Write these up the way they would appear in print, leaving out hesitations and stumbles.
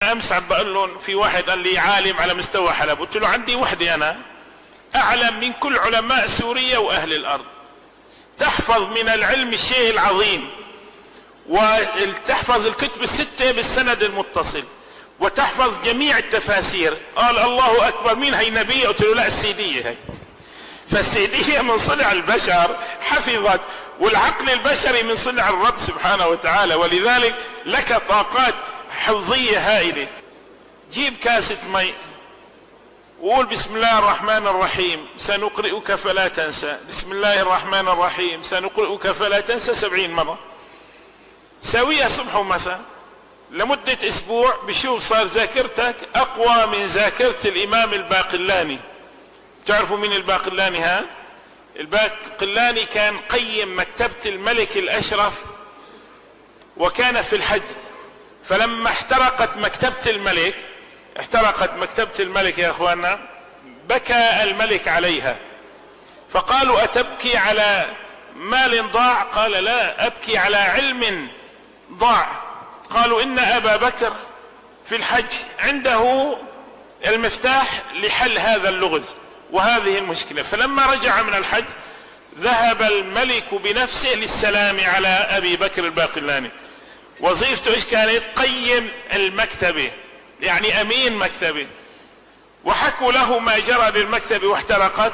أنا أمس عم بقول لهم في واحد قال لي عالم على مستوى حلب، قلت له عندي وحدة أنا أعلم من كل علماء سوريا وأهل الأرض، تحفظ من العلم الشيء العظيم، وتحفظ الكتب الستة بالسند المتصل، وتحفظ جميع التفاسير. قال الله أكبر، مين هي نبي؟ قلت له لا السيدية هي. فالسيدية من صنع البشر حفظت، والعقل البشري من صنع الرب سبحانه وتعالى، ولذلك لك طاقات حفظية هائلة. جيب كاسة مي وقول بسم الله الرحمن الرحيم سنقرئك فلا تنسى، بسم الله الرحمن الرحيم سنقرئك فلا تنسى 70 مرة. سويها صبح ومساء لمدة أسبوع، بشوف صار ذاكرتك أقوى من ذاكرة الإمام الباقلاني. تعرفوا مين الباقلاني هذا؟ الباقلاني كان قيم مكتبة الملك الأشرف، وكان في الحج، فلما احترقت مكتبة الملك يا اخواننا، بكى الملك عليها، فقالوا أتبكي على مال ضاع؟ قال لا، أبكي على علم ضاع. قالوا إن أبا بكر في الحج عنده المفتاح لحل هذا اللغز وهذه المشكلة. فلما رجع من الحج ذهب الملك بنفسه للسلام على أبي بكر الباقلاني. وظيفته إيش كانت؟ قيم المكتبة، يعني أمين مكتبة. وحكوا له ما جرى للمكتبة واحترقت.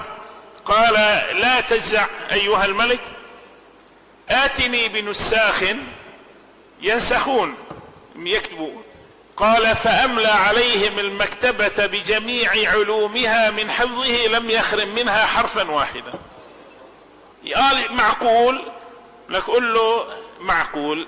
قال لا تجزع أيها الملك، آتني بنساخ ينسخون يكتبوا. قال فأملى عليهم المكتبة بجميع علومها من حفظه لم يخرم منها حرفا واحدا. قال معقول؟ لك قل له معقول.